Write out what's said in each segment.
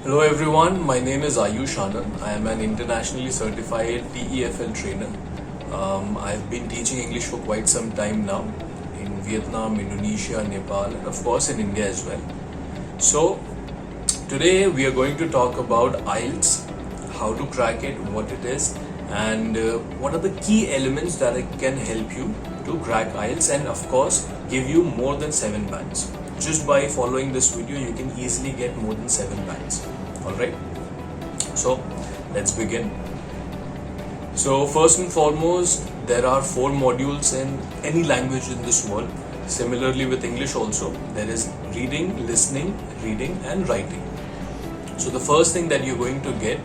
Hello everyone, my name is Ayush Anand. I am an internationally certified TEFL trainer. I've been teaching English for quite some time now in Vietnam, Indonesia, Nepal, and of course in India as well. So, today we are going to talk about IELTS, how to crack it, what it is, and what are the key elements that can help you to crack IELTS and of course give you more than 7 bands. Just by following this video, you can easily get more than 7 bands. Alright, so let's begin. So, first and foremost, there are 4 modules in any language in this world. Similarly, with English also, there is reading, listening, reading, and writing. So, the first thing that you're going to get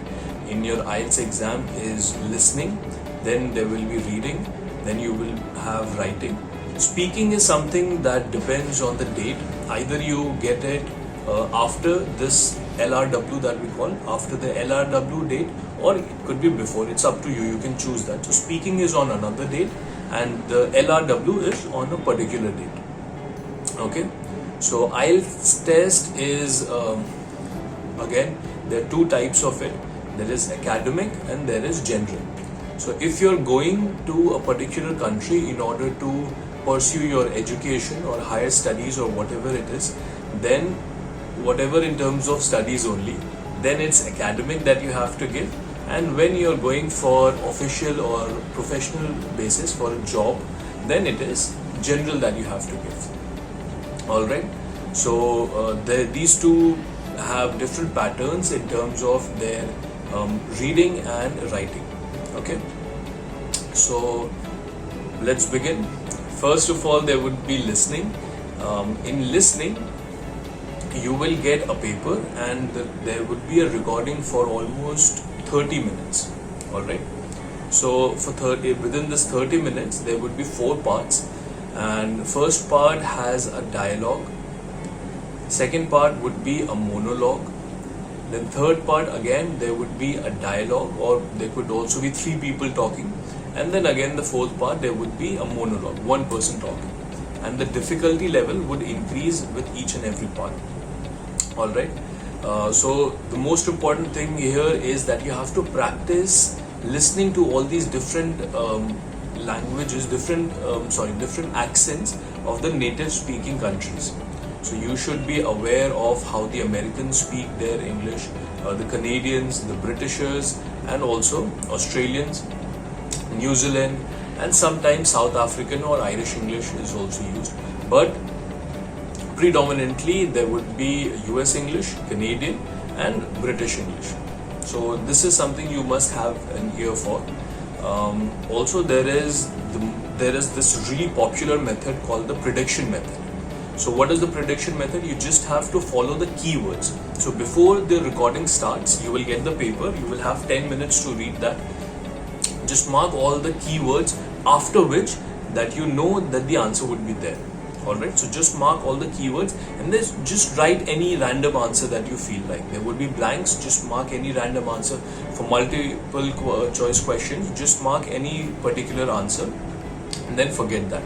in your IELTS exam is listening, then there will be reading, then you will have writing. Speaking is something that depends on the date. Either you get it after this LRW that we call, after the LRW date, or it could be before. It's up to you. You can choose that. So speaking is on another date and the LRW is on a particular date. Okay. So IELTS test is, again, there are 2 types of it. There is academic and there is general. So if you're going to a particular country in order to pursue your education or higher studies or whatever it is, then whatever in terms of studies only, then it's academic that you have to give. And when you're going for official or professional basis for a job, then it is general that you have to give. Alright, so these two have different patterns in terms of their reading and writing. Okay, so let's begin. First of all, there would be listening. In listening, you will get a paper and there would be a recording for almost 30 minutes. Alright, so within this 30 minutes, there would be 4 parts, and first part has a dialogue, second part would be a monologue, then third part again there would be a dialogue, or there could also be 3 people talking, and then again the fourth part there would be a monologue, 1 person talking, and the difficulty level would increase with each and every part. Alright, so the most important thing here is that you have to practice listening to all these different languages, different accents of the native speaking countries. So you should be aware of how the Americans speak their English, the Canadians, the Britishers, and also Australians, New Zealand, and sometimes South African or Irish English is also used. But predominantly there would be US English, Canadian, and British English. So this is something you must have an ear for. Also there is this really popular method called the prediction method. So what is the prediction method? You just have to follow the keywords. So before the recording starts, you will get the paper, you will have 10 minutes to read that. Just mark all the keywords, after which that you know that the answer would be there. Alright, so just mark all the keywords and then just write any random answer that you feel like. There would be blanks, just mark any random answer. For multiple choice questions, just mark any particular answer and then forget that.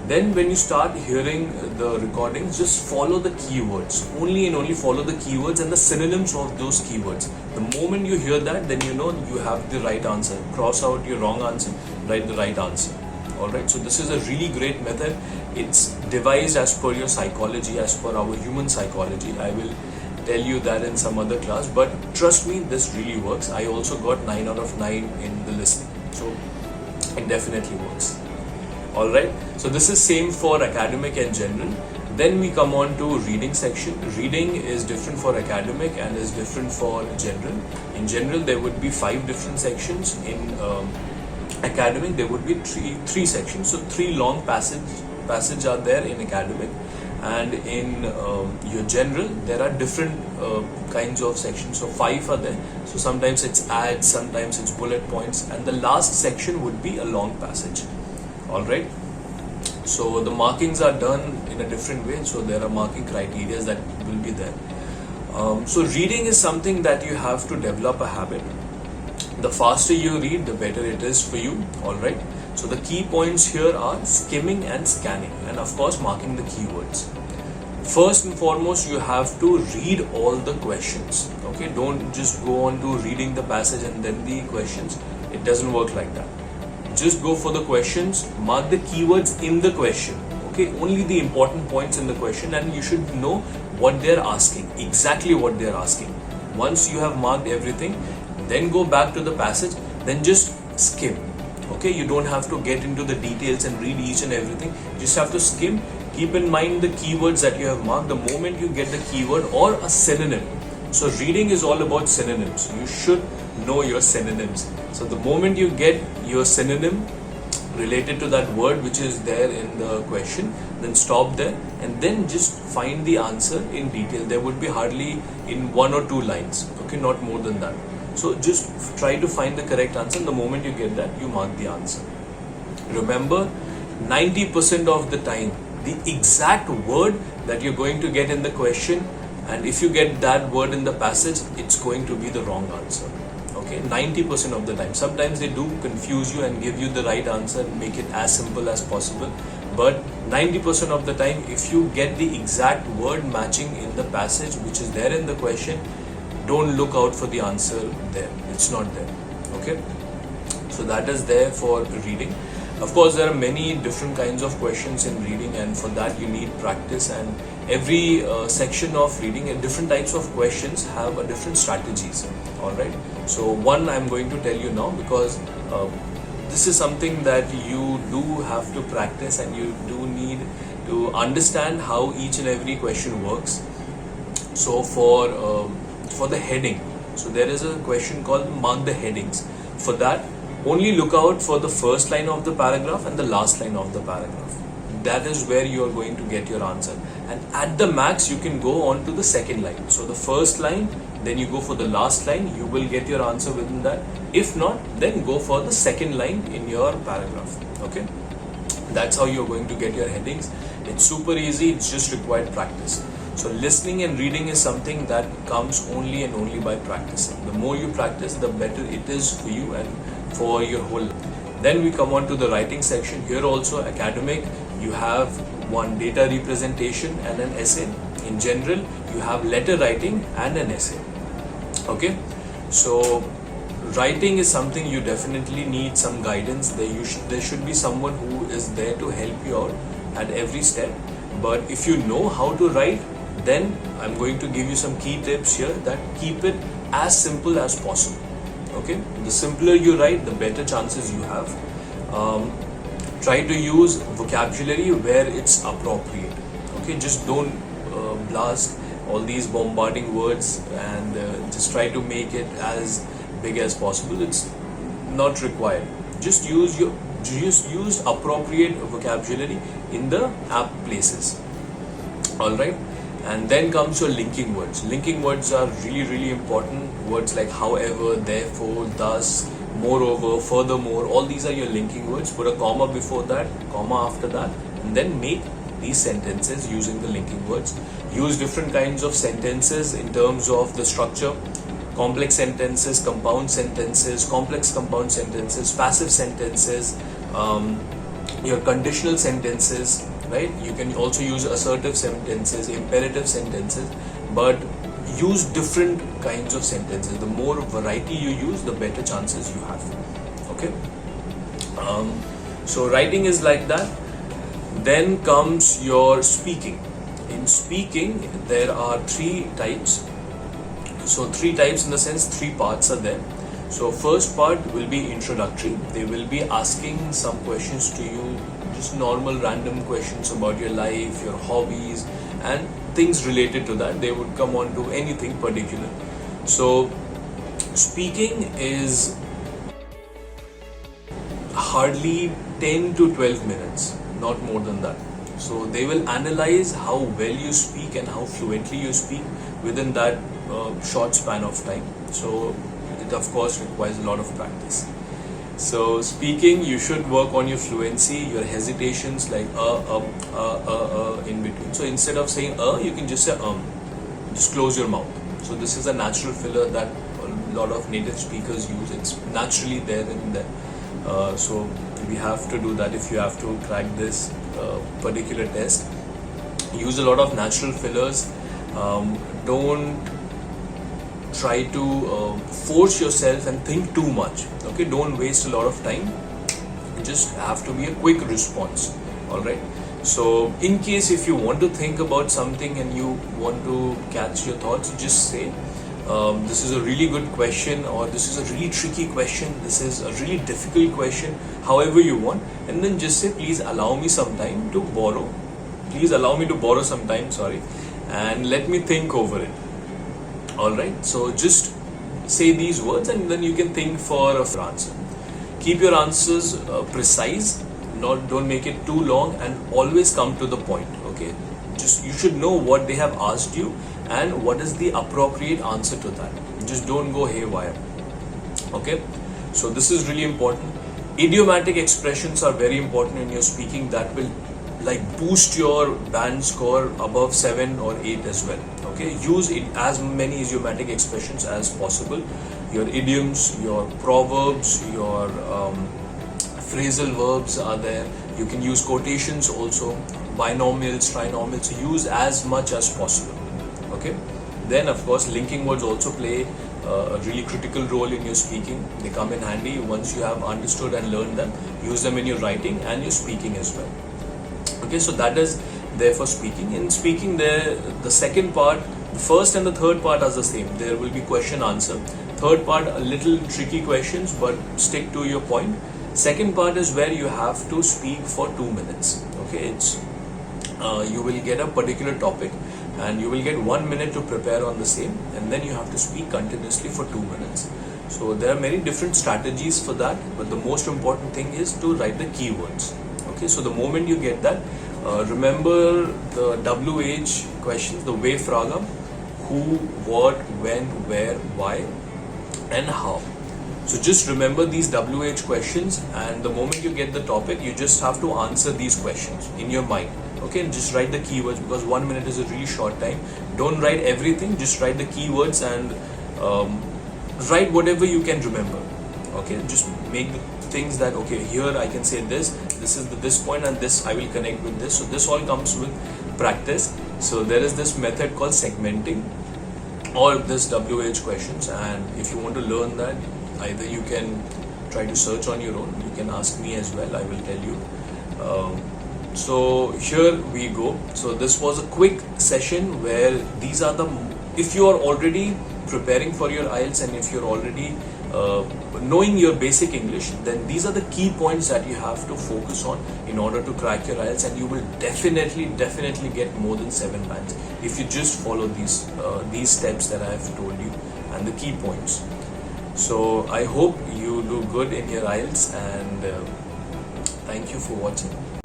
Then when you start hearing the recordings, just follow the keywords. Only and only follow the keywords and the synonyms of those keywords. The moment you hear that, then you know you have the right answer. Cross out your wrong answer, write the right answer. Alright, so this is a really great method. It's devised as per your psychology, as per our human psychology. I will tell you that in some other class, but trust me, this really works. I also got 9 out of 9 in the listening, so it definitely works. Alright, so this is same for academic and general. Then we come on to reading section. Reading is different for academic and is different for general. In general, there would be 5 different sections. In academic, there would be three sections. So 3 long passage are there in academic, and in your general there are different kinds of sections. So 5 are there. So sometimes it's ads, sometimes it's bullet points, and the last section would be a long passage. Alright, so the markings are done in a different way. So there are marking criteria that will be there. So reading is something that you have to develop a habit. The faster you read, the better it is for you. Alright, so the key points here are skimming and scanning, and of course marking the keywords. First and foremost, you have to read all the questions. Okay, don't just go on to reading the passage and then the questions. It doesn't work like that. Just go for the questions, mark the keywords in the question. Okay, only the important points in the question, and you should know what they're asking, exactly what they're asking. Once you have marked everything, then go back to the passage, then just skim. Okay, you don't have to get into the details and read each and everything. You just have to skim. Keep in mind the keywords that you have marked. The moment you get the keyword or a synonym, so reading is all about synonyms. You should know your synonyms. So the moment you get your synonym related to that word which is there in the question, then stop there and then just find the answer in detail. There would be hardly in 1 or 2 lines. Okay, not more than that. So just try to find the correct answer. The moment you get that, you mark the answer. Remember, 90% of the time, the exact word that you're going to get in the question, and if you get that word in the passage, it's going to be the wrong answer. Okay, 90% of the time. Sometimes they do confuse you and give you the right answer and make it as simple as possible. But 90% of the time, if you get the exact word matching in the passage which is there in the question, don't look out for the answer there. It's not there. Okay, so that is there for reading. Of course, there are many different kinds of questions in reading, and for that you need practice. And every section of reading and different types of questions have a different strategies. All right. So one I'm going to tell you now, because this is something that you do have to practice, and you do need to understand how each and every question works. So for the heading, so there is a question called mark the headings. For that, only look out for the first line of the paragraph and the last line of the paragraph. That is where you are going to get your answer, and at the max you can go on to the second line. So the first line, then you go for the last line, you will get your answer within that. If not, then go for the second line in your paragraph. Okay, that's how you're going to get your headings. It's super easy, it's just required practice. So listening and reading is something that comes only and only by practicing. The more you practice, the better it is for you and for your whole life. Then we come on to the writing section. Here also academic, you have one data representation and an essay. In general, you have letter writing and an essay. Okay, so writing is something you definitely need some guidance. There should be someone who is there to help you out at every step. But if you know how to write, then I'm going to give you some key tips here that keep it as simple as possible. Okay, the simpler you write, the better chances you have. Try to use vocabulary where it's appropriate. Okay, just don't blast all these bombarding words and just try to make it as big as possible. It's not required. Just use appropriate vocabulary in the apt places. All right. And then comes your linking words. Linking words are really important. Words like however, therefore, thus, moreover, furthermore, all these are your linking words. Put a comma before that, comma after that, and then make these sentences using the linking words. Use different kinds of sentences in terms of the structure. Complex sentences, compound sentences, complex compound sentences, passive sentences, your conditional sentences. Right? You can also use assertive sentences, imperative sentences, but use different kinds of sentences. The more variety you use, the better chances you have. Okay. So writing is like that. Then comes your speaking. In speaking, there are 3 types. So 3 types in the sense 3 parts are there. So first part will be introductory. They will be asking some questions to you, just normal random questions about your life, your hobbies, and things related to that. They would come on to anything particular. So speaking is hardly 10 to 12 minutes, not more than that. So they will analyze how well you speak and how fluently you speak within that short span of time. So it of course requires a lot of practice. So speaking, you should work on your fluency, your hesitations like in between. So instead of saying you can just say just close your mouth. So this is a natural filler that a lot of native speakers use. It's naturally there in there. So we have to do that if you have to crack this particular test. use a lot of natural fillers. Don't try to force yourself and think too much. Okay, don't waste a lot of time. You just have to be a quick response. All right. So in case if you want to think about something and you want to catch your thoughts, just say this is a really good question, or this is a really tricky question, this is a really difficult question, however you want, and then just say, please allow me some time to borrow. Please allow me to borrow some time, sorry, and let me think over it. Alright, so just say these words and then you can think for an answer. Keep your answers precise, don't make it too long, and always come to the point. Okay, just you should know what they have asked you and what is the appropriate answer to that. Just don't go haywire. Okay, so this is really important. Idiomatic expressions are very important in your speaking. That will like boost your band score above 7 or 8 as well. Okay, use it as many idiomatic expressions as possible. Your idioms, your proverbs, your phrasal verbs are there. You can use quotations also, binomials, trinomials. Use as much as possible. Okay, then of course linking words also play a really critical role in your speaking. They come in handy once you have understood and learned them. Use them in your writing and your speaking as well. Okay, so that is there for speaking. In speaking, the second part, the first and the third part are the same. There will be question answer. Third part, a little tricky questions, but stick to your point. Second part is where you have to speak for 2 minutes. Okay, it's you will get a particular topic and you will get 1 minute to prepare on the same, and then you have to speak continuously for 2 minutes. So there are many different strategies for that, but the most important thing is to write the keywords. Okay, so the moment you get that, remember the WH questions, the W-Fragen: who, what, when, where, why, and how. So just remember these WH questions, and the moment you get the topic, you just have to answer these questions in your mind. Okay, and just write the keywords, because 1 minute is a really short time. Don't write everything, just write the keywords and write whatever you can remember. Okay, just make the things that, okay, here I can say this is this point, and this I will connect with this. So this all comes with practice. So there is this method called segmenting all this WH questions, and if you want to learn that, either you can try to search on your own, you can ask me as well, I will tell you. So here we go. So this was a quick session where these are the, if you are already preparing for your IELTS and if you're already knowing your basic English, then these are the key points that you have to focus on in order to crack your IELTS, and you will definitely get more than 7 bands if you just follow these steps that I have told you and the key points. So I hope you do good in your IELTS, and thank you for watching.